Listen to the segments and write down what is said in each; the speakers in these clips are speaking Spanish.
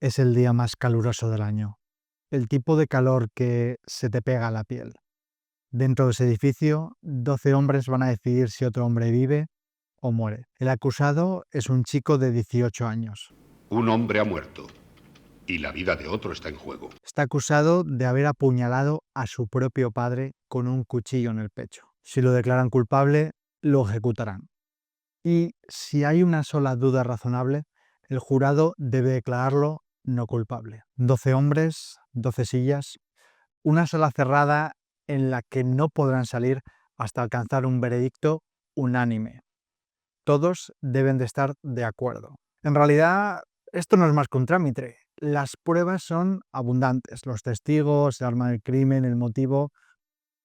es el día más caluroso del año. El tipo de calor que se te pega a la piel. Dentro de ese edificio, 12 hombres van a decidir si otro hombre vive o muere. El acusado es un chico de 18 años. Un hombre ha muerto y la vida de otro está en juego. Está acusado de haber apuñalado a su propio padre con un cuchillo en el pecho. Si lo declaran culpable, lo ejecutarán. Y si hay una sola duda razonable, el jurado debe declararlo no culpable. 12 hombres, 12 sillas, una sala cerrada en la que no podrán salir hasta alcanzar un veredicto unánime. Todos deben de estar de acuerdo. En realidad, esto no es más que un trámite. Las pruebas son abundantes. Los testigos, el arma del crimen, el motivo,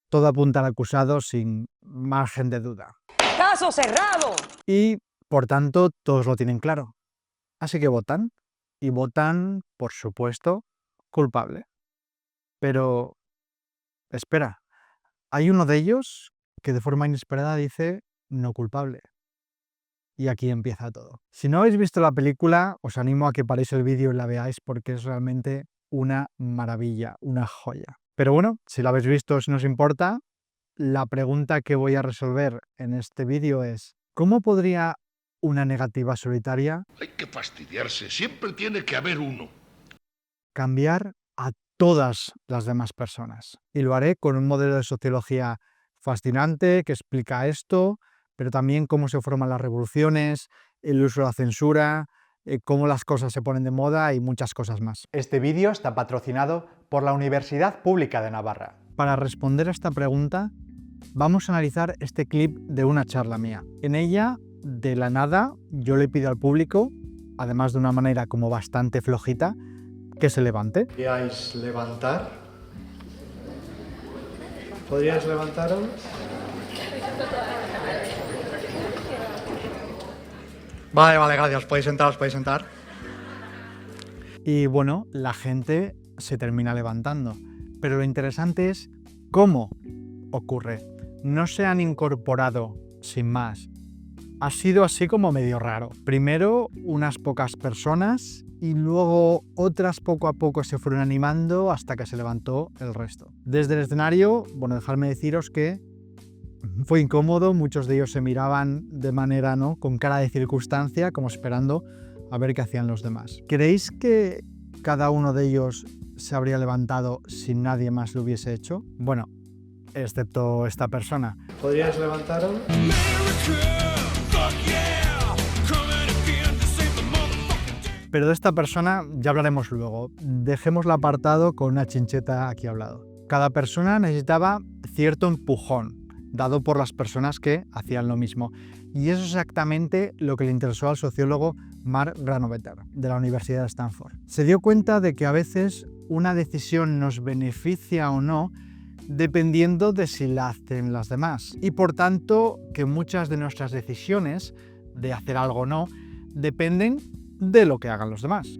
todo apunta al acusado sin margen de duda. ¡Caso cerrado! Y, por tanto, todos lo tienen claro. Así que votan. Y votan, por supuesto, culpable. Pero, espera, hay uno de ellos que de forma inesperada dice no culpable. Y aquí empieza todo. Si no habéis visto la película, os animo a que paréis el vídeo y la veáis porque es realmente una maravilla, una joya. Pero bueno, si la habéis visto, si no os importa, la pregunta que voy a resolver en este vídeo es ¿cómo podría una negativa solitaria Hay que fastidiarse, siempre tiene que haber uno. cambiar a todas las demás personas? Y lo haré con un modelo de sociología fascinante que explica esto, pero también cómo se forman las revoluciones, el uso de la censura, cómo las cosas se ponen de moda y muchas cosas más. Este vídeo está patrocinado por la Universidad Pública de Navarra. Para responder a esta pregunta, vamos a analizar este clip de una charla mía. En ella, de la nada, yo le pido al público, además de una manera como bastante flojita, que se levante. ¿Podríais levantar? ¿Podríais levantaros? Vale, gracias. Podéis sentar. Y bueno, la gente se termina levantando. Pero lo interesante es cómo ocurre. No se han incorporado sin más. Ha sido así como medio raro. Primero unas pocas personas y luego otras poco a poco se fueron animando hasta que se levantó el resto. Desde el escenario, bueno, dejadme deciros que fue incómodo, muchos de ellos se miraban de manera, ¿no?, con cara de circunstancia, como esperando a ver qué hacían los demás. ¿Creéis que cada uno de ellos se habría levantado si nadie más lo hubiese hecho? Bueno, excepto esta persona. ¿Podríais levantaros? Pero de esta persona ya hablaremos luego. Dejémosla apartado con una chincheta aquí al lado. Cada persona necesitaba cierto empujón, dado por las personas que hacían lo mismo. Y eso es exactamente lo que le interesó al sociólogo Mark Granovetter, de la Universidad de Stanford. Se dio cuenta de que a veces una decisión nos beneficia o no dependiendo de si la hacen las demás. Y por tanto, que muchas de nuestras decisiones de hacer algo o no dependen de lo que hagan los demás.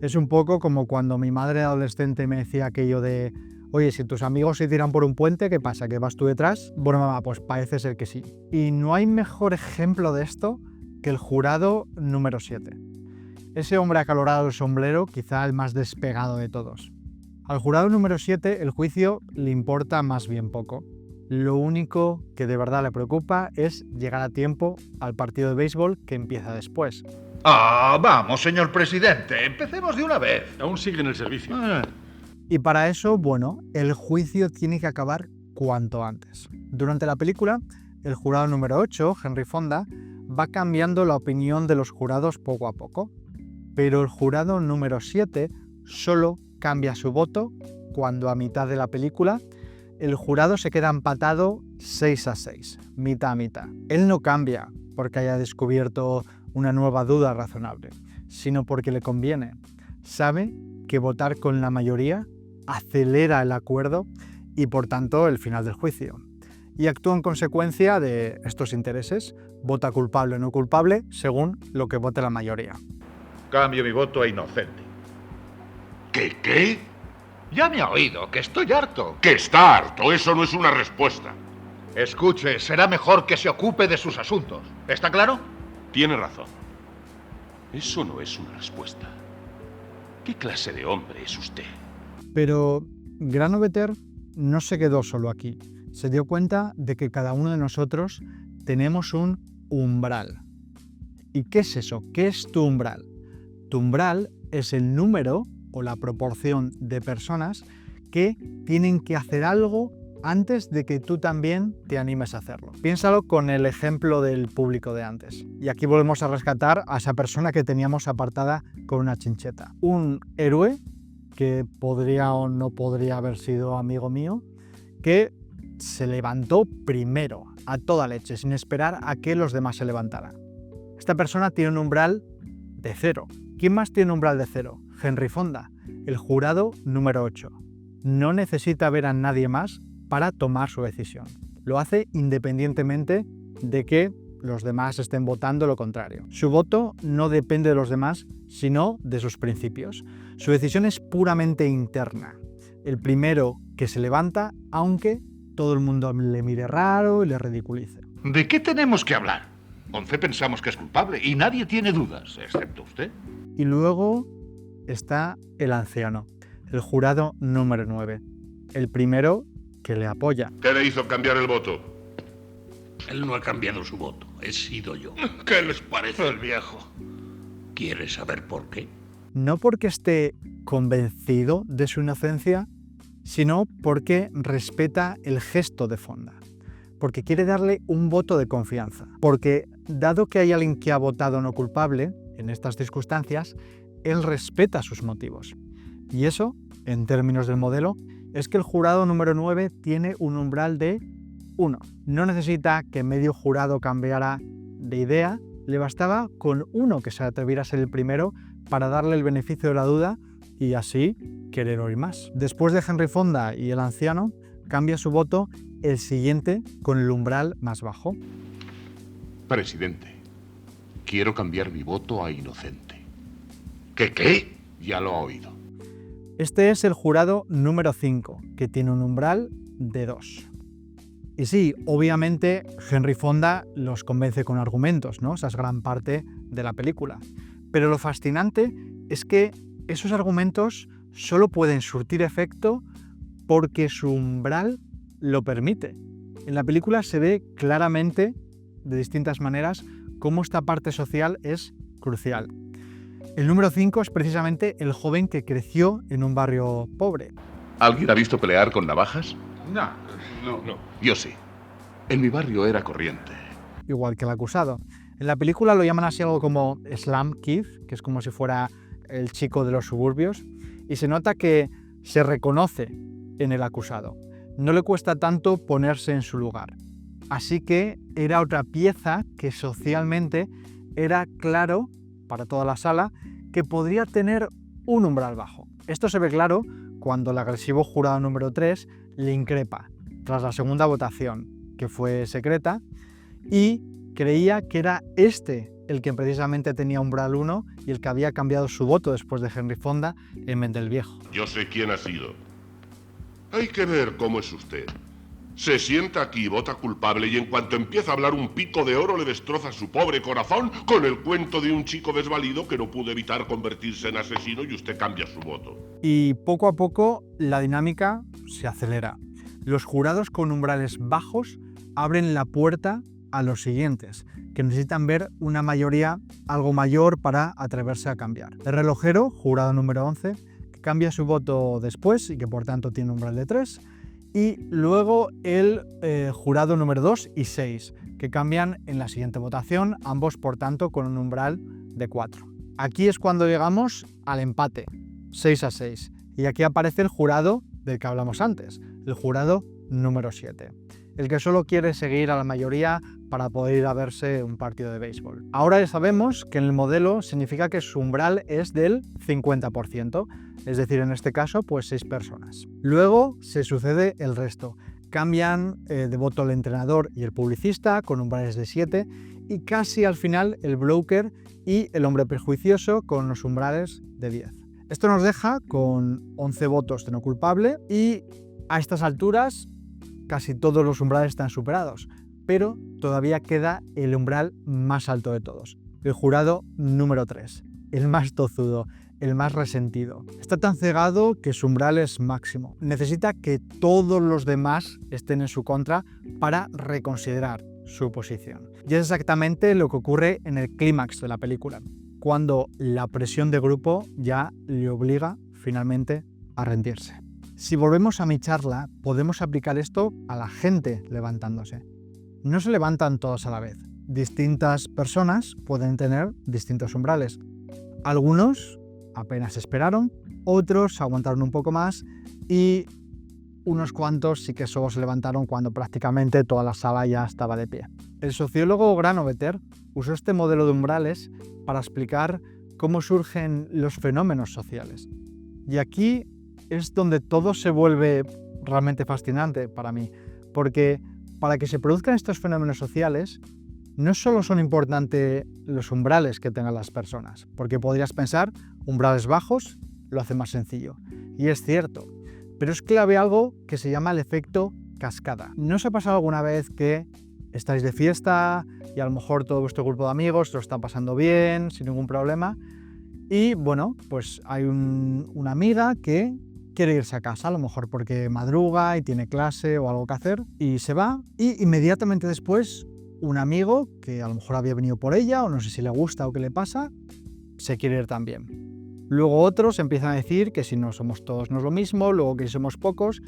Es un poco como cuando mi madre adolescente me decía aquello de oye, si tus amigos se tiran por un puente, ¿qué pasa? ¿Que vas tú detrás? Bueno, mamá, pues parece ser que sí. Y no hay mejor ejemplo de esto que el jurado número 7. Ese hombre acalorado del sombrero, quizá el más despegado de todos. Al jurado número 7 el juicio le importa más bien poco. Lo único que de verdad le preocupa es llegar a tiempo al partido de béisbol que empieza después. Vamos, señor presidente, empecemos de una vez. Aún sigue en el servicio. Y para eso, bueno, el juicio tiene que acabar cuanto antes. Durante la película, el jurado número 8, Henry Fonda, va cambiando la opinión de los jurados poco a poco. Pero el jurado número 7 solo cambia su voto cuando a mitad de la película el jurado se queda empatado 6-6, mitad a mitad. Él no cambia porque haya descubierto una nueva duda razonable, sino porque le conviene. Sabe que votar con la mayoría acelera el acuerdo y por tanto el final del juicio. Y actúa en consecuencia de estos intereses, vota culpable o no culpable según lo que vote la mayoría. Cambio mi voto a inocente. ¿Qué? Ya me ha oído, que estoy harto. Que está harto, eso no es una respuesta. Escuche, será mejor que se ocupe de sus asuntos. ¿Está claro? Tiene razón. Eso no es una respuesta. ¿Qué clase de hombre es usted? Pero Granovetter no se quedó solo aquí. Se dio cuenta de que cada uno de nosotros tenemos un umbral. ¿Y qué es eso? ¿Qué es tu umbral? Tu umbral es el número o la proporción de personas que tienen que hacer algo antes de que tú también te animes a hacerlo. Piénsalo con el ejemplo del público de antes. Y aquí volvemos a rescatar a esa persona que teníamos apartada con una chincheta. Un héroe que podría o no podría haber sido amigo mío, que se levantó primero, a toda leche, sin esperar a que los demás se levantaran. Esta persona tiene un umbral de 0. ¿Quién más tiene un umbral de 0? Henry Fonda, el jurado número 8. No necesita ver a nadie más para tomar su decisión. Lo hace independientemente de que los demás estén votando lo contrario. Su voto no depende de los demás, sino de sus principios. Su decisión es puramente interna. El primero que se levanta, aunque todo el mundo le mire raro y le ridiculice. ¿De qué tenemos que hablar? 11 pensamos que es culpable y nadie tiene dudas, excepto usted. Y luego está el anciano, el jurado número 9. El primero que le apoya. ¿Qué le hizo cambiar el voto? Él no ha cambiado su voto, he sido yo. ¿Qué les parece? El viejo. ¿Quieres saber por qué? No porque esté convencido de su inocencia, sino porque respeta el gesto de Fonda. Porque quiere darle un voto de confianza. Porque, dado que hay alguien que ha votado no culpable, en estas circunstancias, él respeta sus motivos. Y eso, en términos del modelo, es que el jurado número 9 tiene un umbral de 1. No necesita que medio jurado cambiara de idea, le bastaba con uno que se atreviera a ser el primero para darle el beneficio de la duda y así querer oír más. Después de Henry Fonda y el anciano, cambia su voto el siguiente con el umbral más bajo. Presidente, quiero cambiar mi voto a inocente. ¿Qué? Ya lo ha oído. Este es el jurado número 5, que tiene un umbral de 2. Y sí, obviamente Henry Fonda los convence con argumentos, ¿no? Esa es gran parte de la película. Pero lo fascinante es que esos argumentos solo pueden surtir efecto porque su umbral lo permite. En la película se ve claramente, de distintas maneras, cómo esta parte social es crucial. El número 5 es precisamente el joven que creció en un barrio pobre. ¿Alguien ha visto pelear con navajas? No. Yo sí. En mi barrio era corriente. Igual que el acusado. En la película lo llaman así algo como Slum Kid, que es como si fuera el chico de los suburbios, y se nota que se reconoce en el acusado. No le cuesta tanto ponerse en su lugar. Así que era otra pieza que socialmente era claro para toda la sala que podría tener un umbral bajo. Esto se ve claro cuando el agresivo jurado número 3 le increpa tras la segunda votación, que fue secreta, y creía que era este el que precisamente tenía umbral 1 y el que había cambiado su voto después de Henry Fonda en vez del viejo. Yo sé quién ha sido. Hay que ver cómo es usted. Se sienta aquí, vota culpable y en cuanto empieza a hablar un pico de oro le destroza su pobre corazón con el cuento de un chico desvalido que no pudo evitar convertirse en asesino y usted cambia su voto. Y poco a poco la dinámica se acelera. Los jurados con umbrales bajos abren la puerta a los siguientes, que necesitan ver una mayoría algo mayor para atreverse a cambiar. El relojero, jurado número 11, que cambia su voto después y que por tanto tiene un umbral de 3, y luego el jurado número 2 y 6, que cambian en la siguiente votación, ambos por tanto con un umbral de 4. Aquí es cuando llegamos al empate, 6-6, y aquí aparece el jurado del que hablamos antes, el jurado número 7, el que solo quiere seguir a la mayoría para poder ir a verse un partido de béisbol. Ahora ya sabemos que en el modelo significa que su umbral es del 50%, es decir, en este caso, pues 6 personas. Luego se sucede el resto. Cambian de voto el entrenador y el publicista con umbrales de 7 y casi al final el broker y el hombre prejuicioso con los umbrales de 10. Esto nos deja con 11 votos de no culpable y a estas alturas casi todos los umbrales están superados, pero todavía queda el umbral más alto de todos, el jurado número 3, el más tozudo, el más resentido. Está tan cegado que su umbral es máximo. Necesita que todos los demás estén en su contra para reconsiderar su posición. Y es exactamente lo que ocurre en el clímax de la película, cuando la presión de grupo ya le obliga finalmente a rendirse. Si volvemos a mi charla, podemos aplicar esto a la gente levantándose. No se levantan todos a la vez. Distintas personas pueden tener distintos umbrales. Algunos apenas esperaron, otros aguantaron un poco más y unos cuantos sí que solo se levantaron cuando prácticamente toda la sala ya estaba de pie. El sociólogo Granovetter usó este modelo de umbrales para explicar cómo surgen los fenómenos sociales. Y aquí es donde todo se vuelve realmente fascinante para mí, porque para que se produzcan estos fenómenos sociales, no solo son importantes los umbrales que tengan las personas, porque podrías pensar, umbrales bajos lo hace más sencillo. Y es cierto, pero es clave algo que se llama el efecto cascada. ¿No os ha pasado alguna vez que estáis de fiesta y a lo mejor todo vuestro grupo de amigos lo está pasando bien, sin ningún problema? Y bueno, pues hay una amiga que quiere irse a casa, a lo mejor porque madruga y tiene clase o algo que hacer, y se va, y inmediatamente después un amigo que a lo mejor había venido por ella, o no sé si le gusta o qué le pasa, se quiere ir también. Luego otros empiezan a decir que si no somos todos no es lo mismo, luego que si somos pocos,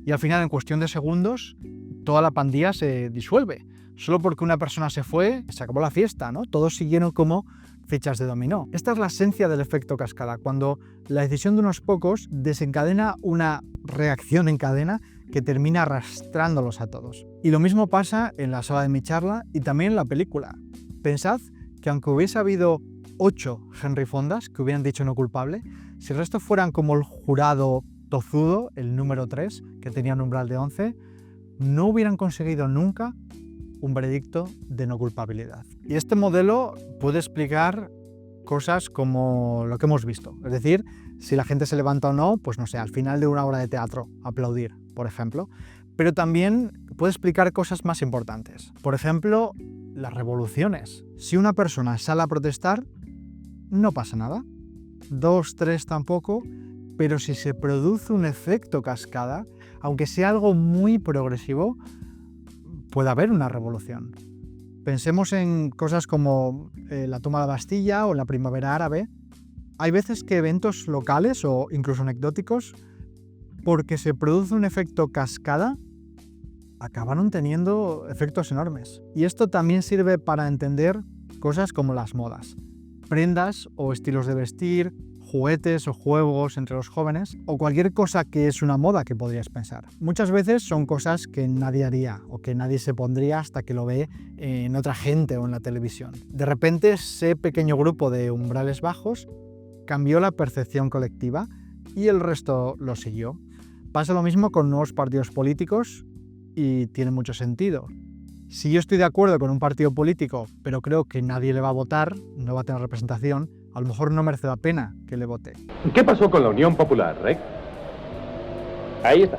y al final en cuestión de segundos toda la pandilla se disuelve. Solo porque una persona se fue, se acabó la fiesta, ¿no? Todos siguieron como fichas de dominó. Esta es la esencia del efecto cascada, cuando la decisión de unos pocos desencadena una reacción en cadena que termina arrastrándolos a todos. Y lo mismo pasa en la sala de mi charla y también en la película. Pensad que aunque hubiese habido 8 Henry Fondas que hubieran dicho no culpable, si el resto fueran como el jurado tozudo, el número 3, que tenía un umbral de 11, no hubieran conseguido nunca un veredicto de no culpabilidad. Y este modelo puede explicar cosas como lo que hemos visto. Es decir, si la gente se levanta o no, pues no sé, al final de una obra de teatro, aplaudir, por ejemplo. Pero también puede explicar cosas más importantes. Por ejemplo, las revoluciones. Si una persona sale a protestar, no pasa nada. 2, 3 tampoco. Pero si se produce un efecto cascada, aunque sea algo muy progresivo, puede haber una revolución. Pensemos en cosas como la toma de la Bastilla o la primavera árabe. Hay veces que eventos locales o incluso anecdóticos, porque se produce un efecto cascada, acabaron teniendo efectos enormes. Y esto también sirve para entender cosas como las modas. Prendas o estilos de vestir, juguetes o juegos entre los jóvenes, o cualquier cosa que es una moda que podrías pensar. Muchas veces son cosas que nadie haría o que nadie se pondría hasta que lo ve en otra gente o en la televisión. De repente ese pequeño grupo de umbrales bajos cambió la percepción colectiva y el resto lo siguió. Pasa lo mismo con nuevos partidos políticos y tiene mucho sentido. Si yo estoy de acuerdo con un partido político, pero creo que nadie le va a votar, no va a tener representación, a lo mejor no merece la pena que le vote. ¿Qué pasó con la Unión Popular, Rick? Ahí está.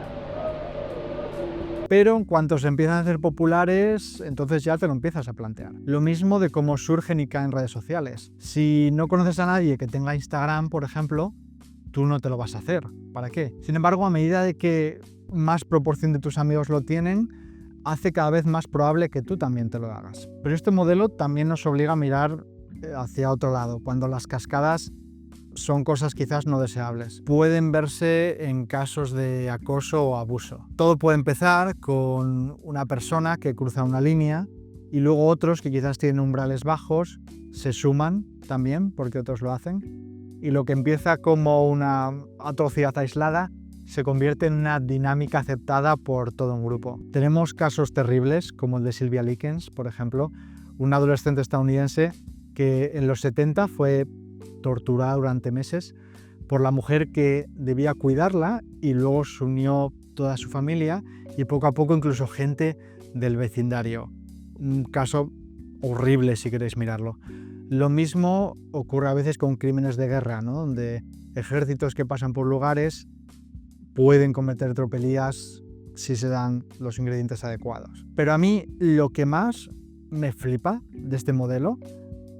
Pero en cuanto se empiezan a hacer populares, entonces ya te lo empiezas a plantear. Lo mismo de cómo surgen y caen redes sociales. Si no conoces a nadie que tenga Instagram, por ejemplo, tú no te lo vas a hacer. ¿Para qué? Sin embargo, a medida de que más proporción de tus amigos lo tienen, hace cada vez más probable que tú también te lo hagas. Pero este modelo también nos obliga a mirar hacia otro lado, cuando las cascadas son cosas quizás no deseables. Pueden verse en casos de acoso o abuso. Todo puede empezar con una persona que cruza una línea y luego otros que quizás tienen umbrales bajos se suman también porque otros lo hacen, y lo que empieza como una atrocidad aislada se convierte en una dinámica aceptada por todo un grupo. Tenemos casos terribles como el de Sylvia Likens, por ejemplo, una adolescente estadounidense que en los 70 fue torturada durante meses por la mujer que debía cuidarla, y luego se unió toda su familia y poco a poco incluso gente del vecindario. Un caso horrible si queréis mirarlo. Lo mismo ocurre a veces con crímenes de guerra, ¿no? Donde ejércitos que pasan por lugares pueden cometer tropelías si se dan los ingredientes adecuados. Pero a mí lo que más me flipa de este modelo,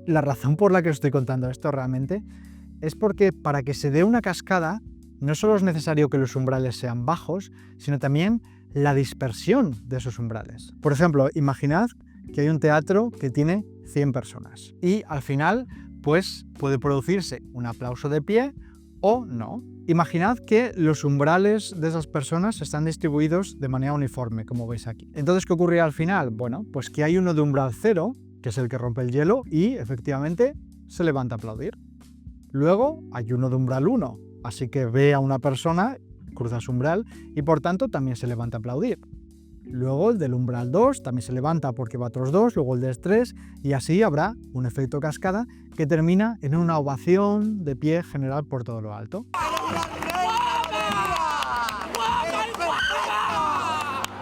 la razón por la que os estoy contando esto realmente, es porque para que se dé una cascada no solo es necesario que los umbrales sean bajos, sino también la dispersión de esos umbrales. Por ejemplo, imaginad que hay un teatro que tiene 100 personas y al final pues puede producirse un aplauso de pie o no. Imaginad que los umbrales de esas personas están distribuidos de manera uniforme, como veis aquí. Entonces, ¿qué ocurrirá al final? Bueno, pues que hay uno de umbral 0, que es el que rompe el hielo, y efectivamente se levanta a aplaudir. Luego hay uno de umbral 1, así que ve a una persona, cruza su umbral y por tanto también se levanta a aplaudir. Luego el del umbral 2 también se levanta porque va a otros 2, luego el del 3 y así habrá un efecto cascada que termina en una ovación de pie general por todo lo alto.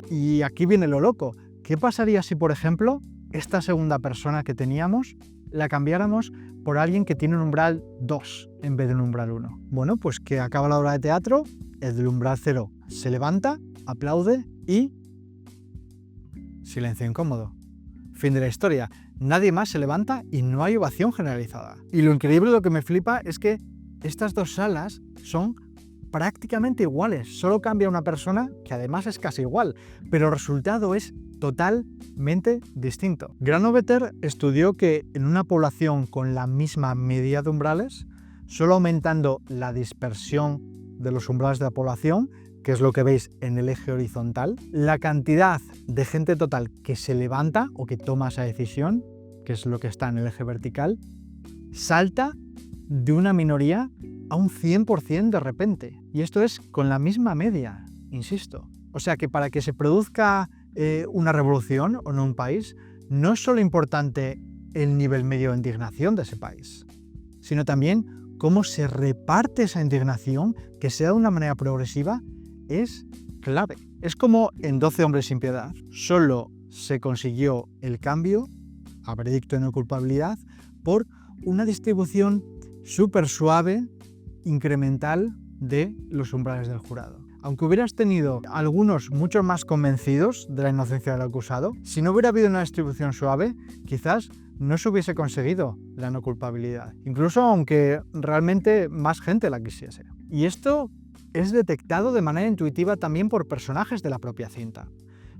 Y aquí viene lo loco. ¿Qué pasaría si, por ejemplo, esta segunda persona que teníamos la cambiáramos por alguien que tiene un umbral 2 en vez de un umbral 1? Bueno, pues que acaba la obra de teatro, el del umbral 0 se levanta, aplaude y silencio incómodo. Fin de la historia. Nadie más se levanta y no hay ovación generalizada. Y lo increíble, lo que me flipa, es que estas dos salas son prácticamente iguales. Solo cambia una persona que además es casi igual, pero el resultado es totalmente distinto. Granovetter estudió que en una población con la misma media de umbrales, solo aumentando la dispersión de los umbrales de la población, que es lo que veis en el eje horizontal, la cantidad de gente total que se levanta o que toma esa decisión, que es lo que está en el eje vertical, salta de una minoría a un 100% de repente. Y esto es con la misma media, insisto. O sea que para que se produzca una revolución o en un país, no es solo importante el nivel medio de indignación de ese país, sino también cómo se reparte esa indignación, que sea de una manera progresiva, es clave. Es como en 12 hombres sin piedad. Solo se consiguió el cambio, a veredicto de no culpabilidad, por una distribución súper suave, incremental de los umbrales del jurado. Aunque hubieras tenido algunos mucho más convencidos de la inocencia del acusado, si no hubiera habido una distribución suave, quizás no se hubiese conseguido la no culpabilidad, incluso aunque realmente más gente la quisiese. Y esto es detectado de manera intuitiva también por personajes de la propia cinta.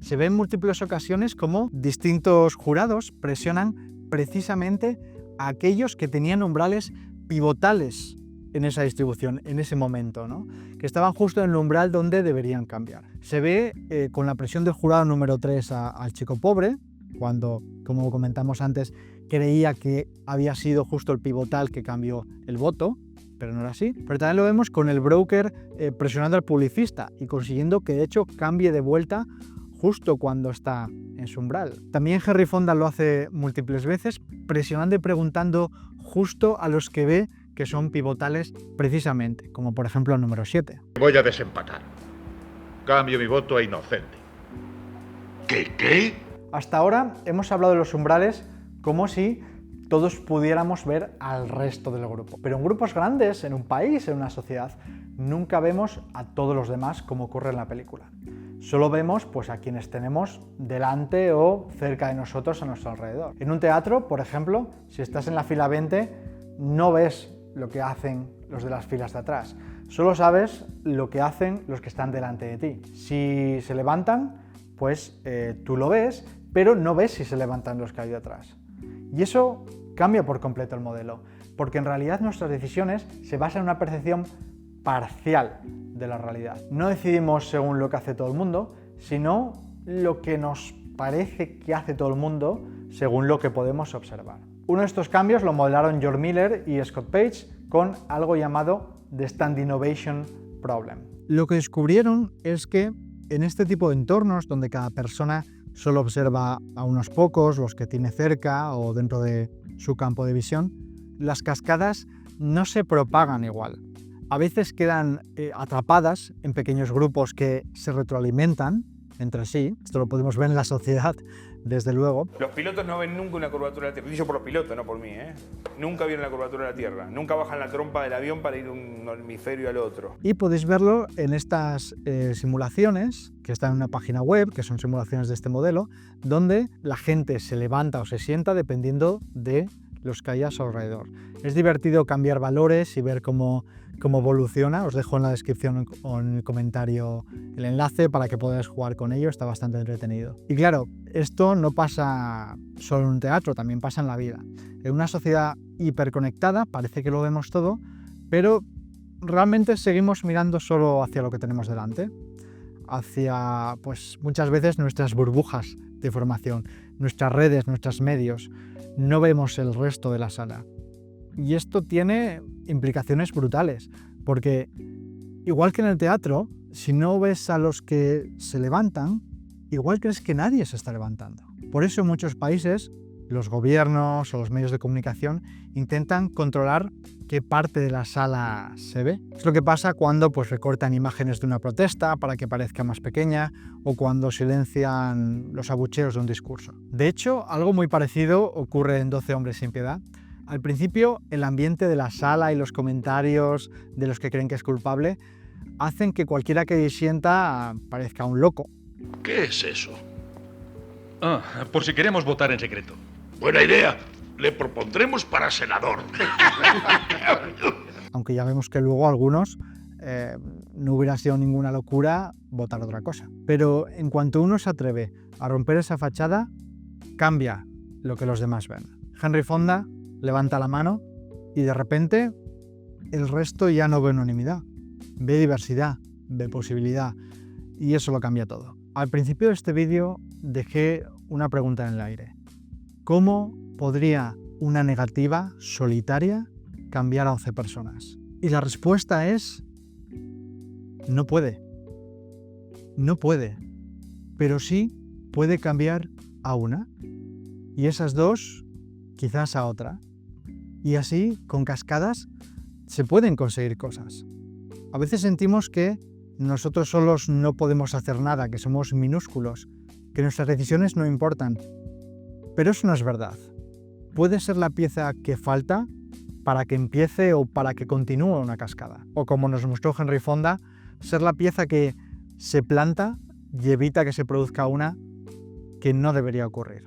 Se ve en múltiples ocasiones cómo distintos jurados presionan precisamente a aquellos que tenían umbrales pivotales en esa distribución, en ese momento, ¿no? Que estaban justo en el umbral donde deberían cambiar. Se ve con la presión del jurado número 3 al chico pobre, cuando, como comentamos antes, creía que había sido justo el pivotal que cambió el voto, pero no era así. Pero también lo vemos con el broker presionando al publicista y consiguiendo que de hecho cambie de vuelta justo cuando está en su umbral. También Henry Fonda lo hace múltiples veces, presionando y preguntando justo a los que ve que son pivotales precisamente, como por ejemplo el número 7. Voy a desempatar. Cambio mi voto a inocente. ¿Qué? Hasta ahora hemos hablado de los umbrales como si todos pudiéramos ver al resto del grupo. Pero en grupos grandes, en un país, en una sociedad, nunca vemos a todos los demás como ocurre en la película. Solo vemos pues, a quienes tenemos delante o cerca de nosotros a nuestro alrededor. En un teatro, por ejemplo, si estás en la fila 20, no ves lo que hacen los de las filas de atrás. Solo sabes lo que hacen los que están delante de ti. Si se levantan, pues tú lo ves, pero no ves si se levantan los que hay detrás. Y eso cambia por completo el modelo, porque en realidad nuestras decisiones se basan en una percepción parcial de la realidad. No decidimos según lo que hace todo el mundo, sino lo que nos parece que hace todo el mundo según lo que podemos observar. Uno de estos cambios lo modelaron George Miller y Scott Page con algo llamado The Standing Ovation Problem. Lo que descubrieron es que en este tipo de entornos donde cada persona solo observa a unos pocos, los que tiene cerca o dentro de su campo de visión, las cascadas no se propagan igual. A veces quedan atrapadas en pequeños grupos que se retroalimentan entre sí. Esto lo podemos ver en la sociedad desde luego. Los pilotos no ven nunca una curvatura de la Tierra. Dicho por los pilotos, no por mí, ¿eh? Nunca vieron la curvatura de la Tierra. Nunca bajan la trompa del avión para ir de un hemisferio al otro. Y podéis verlo en estas simulaciones, que están en una página web, que son simulaciones de este modelo, donde la gente se levanta o se sienta dependiendo de los que hay a su alrededor. Es divertido cambiar valores y ver cómo evoluciona. Os dejo en la descripción o en el comentario el enlace para que podáis jugar con ello, está bastante entretenido. Y claro, esto no pasa solo en un teatro, también pasa en la vida. En una sociedad hiperconectada parece que lo vemos todo, pero realmente seguimos mirando solo hacia lo que tenemos delante, hacia pues muchas veces nuestras burbujas de información, nuestras redes, nuestros medios. No vemos el resto de la sala. Y esto tiene implicaciones brutales, porque igual que en el teatro, si no ves a los que se levantan, igual crees que nadie se está levantando. Por eso en muchos países los gobiernos o los medios de comunicación intentan controlar qué parte de la sala se ve. Es lo que pasa cuando pues, recortan imágenes de una protesta para que parezca más pequeña o cuando silencian los abucheos de un discurso. De hecho, algo muy parecido ocurre en 12 hombres sin piedad. Al principio, el ambiente de la sala y los comentarios de los que creen que es culpable hacen que cualquiera que sienta parezca un loco. ¿Qué es eso? Ah, por si queremos votar en secreto. Buena idea. Le propondremos para senador. Aunque ya vemos que luego algunos no hubiera sido ninguna locura votar otra cosa. Pero en cuanto uno se atreve a romper esa fachada, cambia lo que los demás ven. Henry Fonda levanta la mano y de repente el resto ya no ve unanimidad, ve diversidad, ve posibilidad y eso lo cambia todo. Al principio de este vídeo dejé una pregunta en el aire. ¿Cómo podría una negativa solitaria cambiar a 11 personas? Y la respuesta es: no puede. No puede. Pero sí puede cambiar a una. Y esas dos, quizás a otra. Y así, con cascadas, se pueden conseguir cosas. A veces sentimos que nosotros solos no podemos hacer nada, que somos minúsculos, que nuestras decisiones no importan. Pero eso no es verdad. Puede ser la pieza que falta para que empiece o para que continúe una cascada. O como nos mostró Henry Fonda, ser la pieza que se planta y evita que se produzca una que no debería ocurrir.